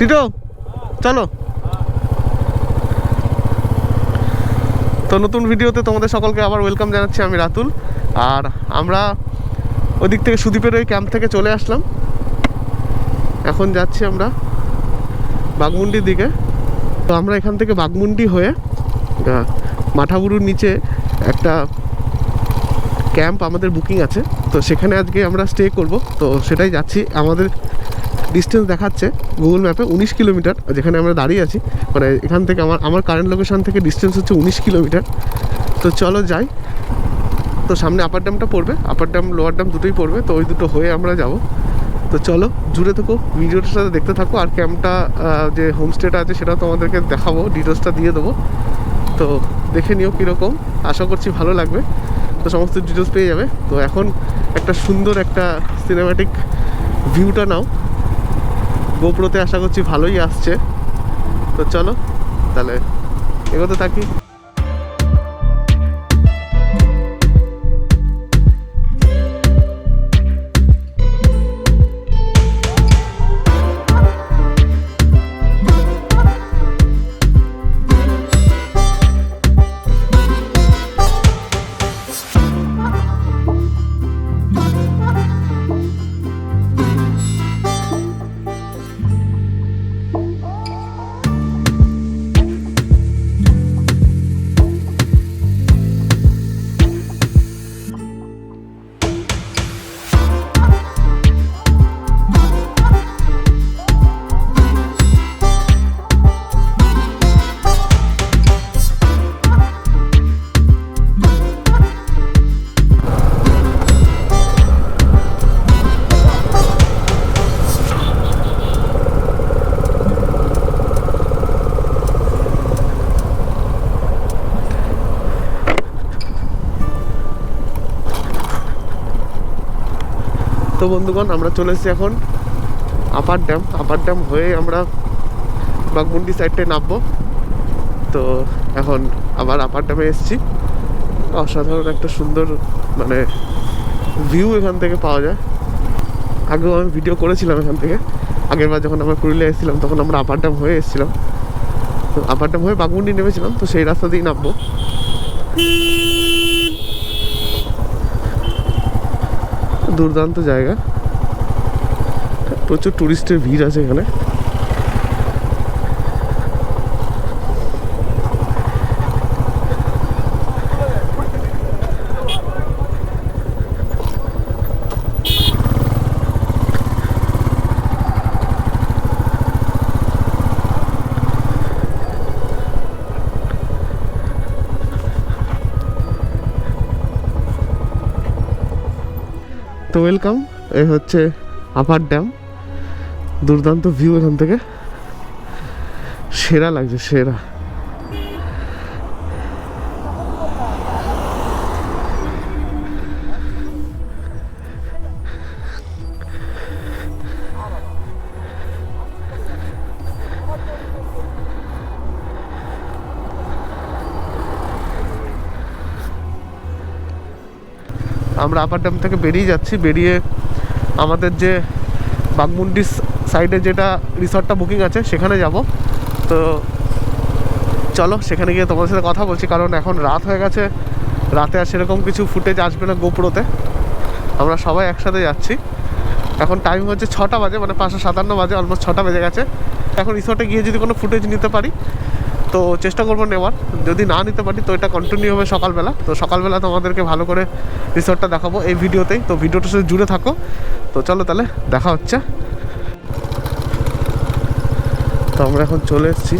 Tito চলো। তো নতুন ভিডিওতে তোমাদের সকলকে আবার ওয়েলকাম জানাচ্ছি। আমি রাতুল, আর আমরা ওদিক থেকে সুদীপের ওই ক্যাম্প থেকে চলে আসলাম। এখন যাচ্ছি আমরা বাঘমুন্ডির দিকে। তো আমরা এখান থেকে বাঘমুন্ডি হয়ে মাঠাবুরুর নিচে একটা ক্যাম্প আমাদের বুকিং আছে, তো সেখানে আজকে আমরা স্টে করব। তো সেটাই যাচ্ছি। আমাদের ডিস্টেন্স দেখাচ্ছে গুগল ম্যাপে 19 কিলোমিটার, যেখানে আমরা দাঁড়িয়ে আছি। মানে এখান থেকে আমার কারেন্ট লোকেশান থেকে ডিস্টেন্স হচ্ছে 19 কিলোমিটার। তো চলো যাই। তো সামনে আপার ড্যামটা পড়বে, আপার ড্যাম লোয়ার ড্যাম দুটোই পড়বে, তো ওই দুটো হয়ে আমরা যাব। তো চলো জুড়ে থাকো, ভিডিওটার সাথে দেখতে থাকো। আর ক্যাম্পটা যে হোমস্টেটা আছে সেটাও তোমাদেরকে দেখাবো, ডিটেলসটা দিয়ে দেবো। তো দেখে নিও কীরকম, আশা করছি ভালো লাগবে। তো সমস্ত ডিটেলস পেয়ে যাবে। তো এখন একটা সুন্দর একটা সিনেম্যাটিক ভিউটা নাও। গোপ্রোতে আশা করছি ভালোই আসছে। তো চলো তাহলে এগোতে থাকি। তো বন্ধুগণ, আমরা চলে এসেছি এখন আপার ড্যাম। আপার ড্যাম হয়ে আমরা বাঘমুন্ডি সাইডটায় নামবো। তো এখন আবার আপার ড্যামে এসেছি। অসাধারণ একটা সুন্দর মানে ভিউ এখান থেকে পাওয়া যায়। আগেও আমি ভিডিও করেছিলাম এখান থেকে, আগের বার যখন আমরা পুরুলিয়া এসেছিলাম তখন আমরা আপার ড্যাম হয়ে এসেছিলাম। তো আপার ড্যাম হয়ে বাঘমুন্ডি নেমেছিলাম, তো সেই রাস্তা দিয়েই নামবো। দুর্দান্ত জায়গা, প্রচুর টুরিস্টের ভিড় আছে এখানে। তো ওয়েলকাম, এই হচ্ছে আপার ড্যাম। দুর্দান্ত ভিউ এখান থেকে, সেরা লাগছে, সেরা। আমরা আপার ড্যাম থেকে বেরিয়ে যাচ্ছি। বেরিয়ে আমাদের যে বাঘমুন্ডি সাইডে যেটা রিসর্টটা বুকিং আছে সেখানে যাব। তো চলো সেখানে গিয়ে তোমাদের সাথে কথা বলছি, কারণ এখন রাত হয়ে গেছে। রাতে আর সেরকম কিছু ফুটেজ আসবে না গোপ্রোতে। আমরা সবাই একসাথে যাচ্ছি। এখন টাইম হচ্ছে 6টা বাজে, মানে 5:57 বাজে, অলমোস্ট 6টা বেজে গেছে। এখন রিসর্টে গিয়ে যদি কোনো ফুটেজ নিতে পারি তো চেষ্টা করবো নেওয়ার। যদি না নিতে পারি তো এটা কন্টিনিউ হবে সকালবেলা। তো সকালবেলা তোমাদেরকে ভালো করে রিসর্টটা দেখাবো এই ভিডিওতেই। তো ভিডিওটার সাথে জুড়ে থাকো। তো চলো তাহলে দেখা হচ্ছে। তো আমরা এখন চলে এসেছি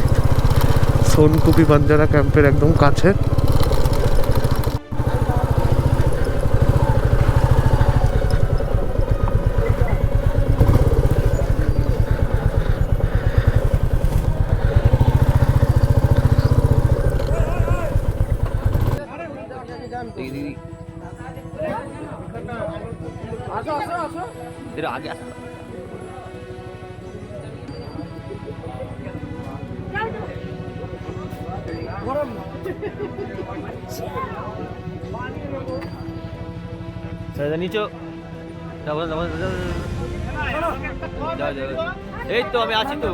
সোনকুপি বাঞ্জারা ক্যাম্পের একদম কাছে। आगे नीचे এই তো আমি আছি তো।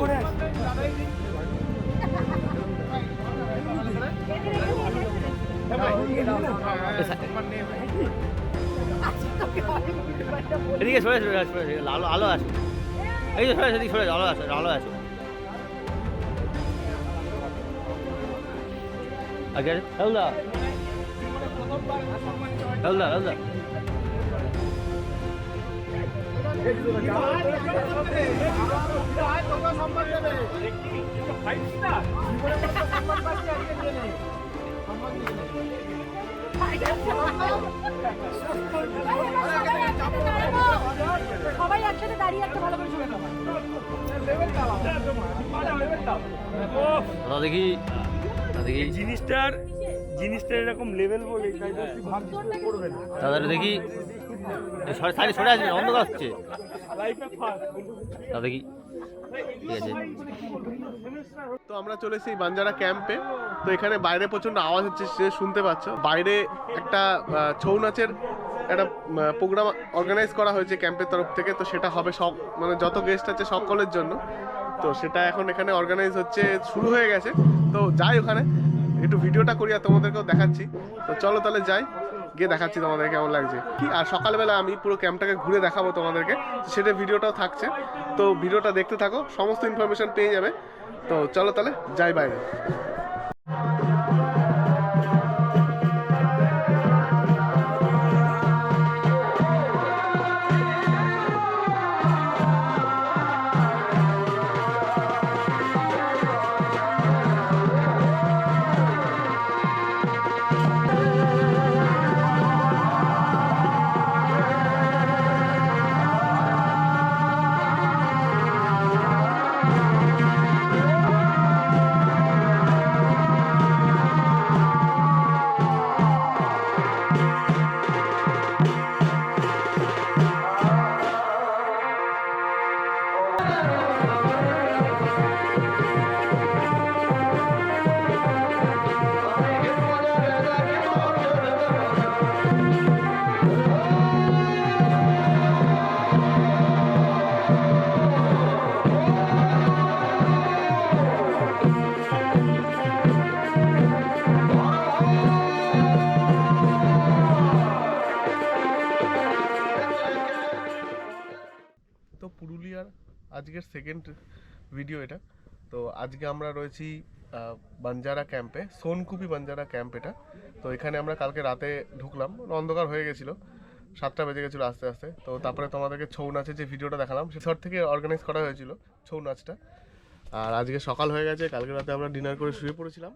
এদিকে সরে আলো আলো আছে। এই তো সরে সেদিকে সরে আলো আছে, আলো আছে। আগে হেলদা হেলদা হেলদা সবাই একসাথে দাঁড়িয়ে একটা ভালো করে শুনে দেখি দেখি জিনিসটার এরকম লেভেল বলে তাই বেশি ভাবছি করবে না দাদা দেখি সাইডে সরে আসবে, অন্ধকার হচ্ছে। লাইফে ফার্স্ট দাদা দেখি ঠিক আছে। তো আমরা চলে এসেছি বাঞ্জারা ক্যাম্পে। তো এখানে বাইরে প্রচন্ড আওয়াজ হচ্ছে, সে শুনতে পাচ্ছ। বাইরে একটা ছৌ নাচের একটা প্রোগ্রাম অর্গানাইজ করা হয়েছে ক্যাম্পের তরফ থেকে। তো সেটা হবে সব মানে যত গেস্ট আছে সকলের জন্য। তো সেটা এখন এখানে অর্গানাইজ হচ্ছে, শুরু হয়ে গেছে। তো যাই ওখানে একটু ভিডিওটা করি আর তোমাদেরকেও দেখাচ্ছি। তো চলো তাহলে যাই, গিয়ে দেখাচ্ছি তোমাদের কেমন লাগছে কি। আর সকালবেলা আমি পুরো ক্যাম্পটাকে ঘুরে দেখাবো তোমাদেরকে, সেটা ভিডিওটাও থাকছে। তো ভিডিওটা দেখতে থাকো, সমস্ত ইনফরমেশন পেয়ে যাবে। তো চলো তাহলে যাই বাইরে। তো পুরুলিয়ার আজকের সেকেন্ড ভিডিও এটা। তো আজকে আমরা রয়েছি বাঞ্জারা ক্যাম্পে, সোনকুপি বাঞ্জারা ক্যাম্প এটা। তো এখানে আমরা কালকে রাতে ঢুকলাম, অন্ধকার হয়ে গেছিলো, 7টা বেজে গেছিলো আস্তে আস্তে। তো তারপরে তোমাদেরকে ছৌ নাচের যে ভিডিওটা দেখালাম, সেসব থেকে অর্গানাইজ করা হয়েছিল ছৌ নাচটা। আর আজকে সকাল হয়ে গেছে, কালকে রাতে আমরা ডিনার করে শুয়ে পড়েছিলাম।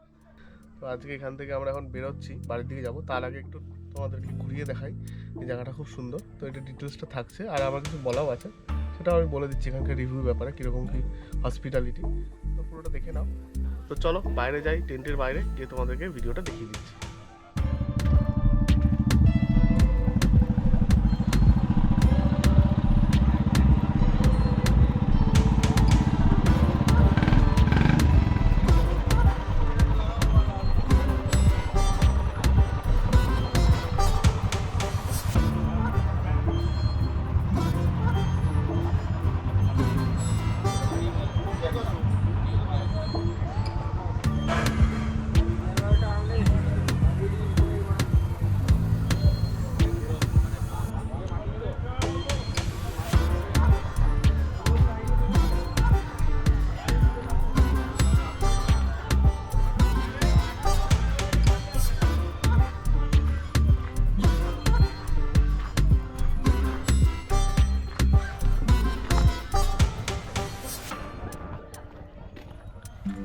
তো আজকে এখান থেকে আমরা এখন বেরোচ্ছি, বাড়ির দিকে যাবো। তার আগে একটু তোমাদেরকে ঘুরিয়ে দেখাই, এই জায়গাটা খুব সুন্দর। তো এটা ডিটেলসটা থাকছে, আর আমার কিছু বলাও আছে, সেটাও আমি বলে দিচ্ছি এখানকার রিভিউ ব্যাপারে, কীরকম কী হসপিটালিটি। তো পুরোটা দেখে নাও। তো চলো বাইরে যাই, টেন্টের বাইরে গিয়ে তোমাদেরকে ভিডিওটা দেখিয়ে দিচ্ছি।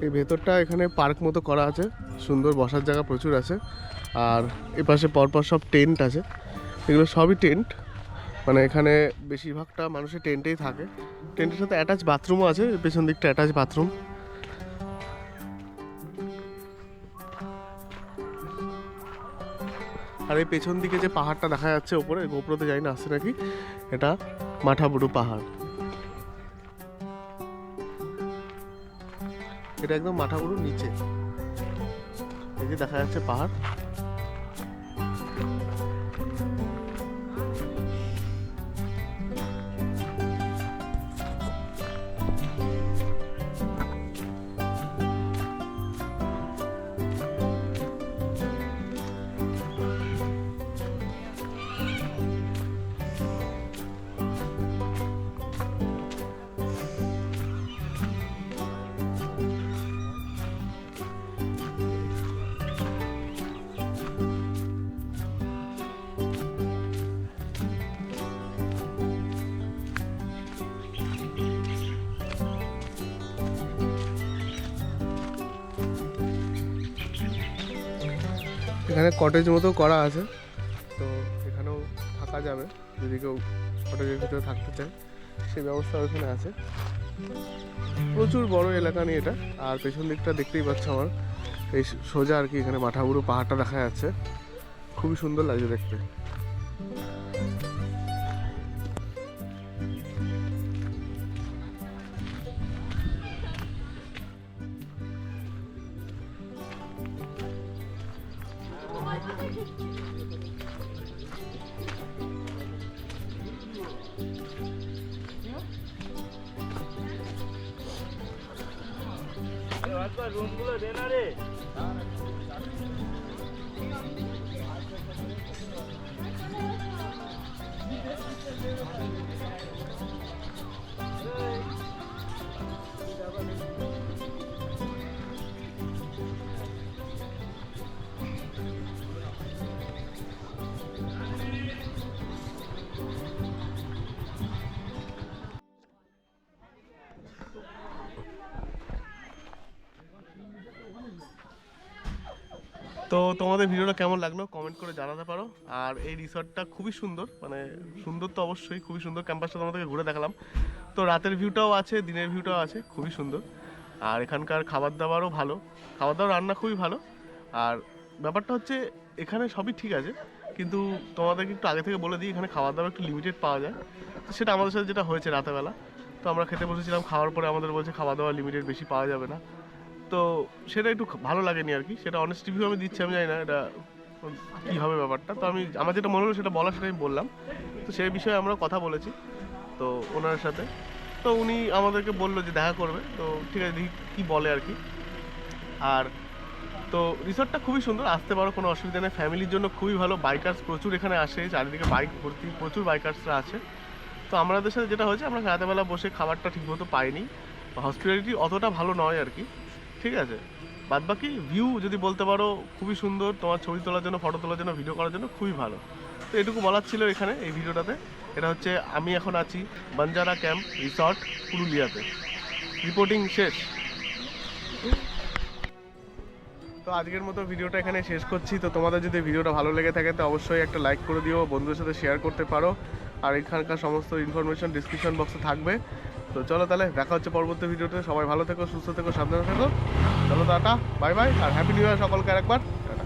এই ভেতরটা এখানে পার্ক মতো করা আছে, সুন্দর বসার জায়গা প্রচুর আছে। আর এপাশে পরপর সব টেন্ট আছে, এগুলো সবই টেন্ট। মানে এখানে বেশিরভাগটা মানুষের টেন্টেই থাকে। টেন্টের সাথে অ্যাটাচ বাথরুমও আছে, পেছন দিকটা অ্যাটাচ বাথরুম। আর এই পেছন দিকে যে পাহাড়টা দেখা যাচ্ছে ওপরে, গোপ্রোতে যাই না আসছে নাকি, এটা মাঠাবুরু পাহাড়। এটা একদম মাঠাবুরুর নিচে, এই যে দেখা যাচ্ছে পাহাড়। এখানে কটেজ মতো করা আছে, তো এখানেও থাকা যাবে যদি কেউ কটেজের ভিতরে থাকতে চায়, সেই ব্যবস্থা ওখানে আছে। প্রচুর বড় এলাকা নিয়ে এটা। আর পেছন দিকটা দেখতেই পাচ্ছ আমার, এই সোজা আর কি এখানে মাঠাবুরু পাহাড়টা দেখা যাচ্ছে, খুবই সুন্দর লাগছে দেখতে। রুমগুলো দে না রে। তো তোমাদের ভিডিওটা কেমন লাগলো কমেন্ট করে জানাতে পারো। আর এই রিসর্টটা খুবই সুন্দর, মানে সুন্দর তো অবশ্যই, খুবই সুন্দর। ক্যাম্পাসটা তোমাদেরকে ঘুরে দেখালাম। তো রাতের ভিউটাও আছে, দিনের ভিউটাও আছে, খুবই সুন্দর। আর এখানকার খাবার দাবারও ভালো, খাবার দাবার রান্না খুবই ভালো। আর ব্যাপারটা হচ্ছে এখানে সবই ঠিক আছে, কিন্তু তোমাদেরকে একটু আগে থেকে বলে দিই, এখানে খাবার দাবার একটু লিমিটেড পাওয়া যায়। তো সেটা আমাদের সাথে যেটা হয়েছে রাতেরবেলা, তো আমরা খেতে বসেছিলাম, খাওয়ার পরে আমাদের বলছে খাওয়া দাওয়া লিমিটেড, বেশি পাওয়া যাবে না। তো সেটা একটু ভালো লাগেনি আর কি। সেটা অনেস্ট রিভিউ আমি দিচ্ছি, আমি জানি না এটা কী হবে ব্যাপারটা। তো আমি আমার যেটা মনে হলো সেটা বলা, সেটা আমি বললাম। তো সেই বিষয়ে আমরা কথা বলেছি তো ওনার সাথে। তো উনি আমাদেরকে বললো যে দেখা করবে। তো ঠিক আছে, দেখি কী বলে আর কি। আর তো রিসর্টটা খুবই সুন্দর, আসতে পারো, কোনো অসুবিধা নেই। ফ্যামিলির জন্য খুবই ভালো। বাইকার্স প্রচুর এখানে আসে, চারিদিকে বাইক ভর্তি, প্রচুর বাইকার্সরা আছে। তো আমাদের সাথে যেটা হয়েছে, আমরা রাতেবেলা বসে খাবারটা ঠিকমতো পাইনি, হসপিটালিটি অতটা ভালো নয় আর কি, ঠিক আছে। বাদবাকি ভিউ যদি বলতে পারো খুবই সুন্দর, তোমার ছবি তোলার জন্য, ফটো তোলার জন্য, ভিডিও করার জন্য খুবই ভালো। তো এটুকু বলার ছিল এখানে এই ভিডিওটাতে। এটা হচ্ছে আমি এখন আছি বাঞ্জারা ক্যাম্প রিসর্ট, পুরুলিয়াতে। রিপোর্টিং শেষ। তো আজকের মতো ভিডিওটা এখানে শেষ করছি। তো তোমাদের যদি ভিডিওটা ভালো লেগে থাকে তো অবশ্যই একটা লাইক করে দিও, বন্ধুদের সাথে শেয়ার করতে পারো। আর এখানকার সমস্ত ইনফরমেশন ডিসক্রিপশন বক্সে থাকবে। তো চলো তাহলে দেখা হচ্ছে পরবর্তী ভিডিওতে। সবাই ভালো থেকো, সুস্থ থেকো, সাবধানে থেকো। চলো টাটা, বাই বাই, আর হ্যাপি নিউ ইয়ার সকলকে আরেকবার। টাটা।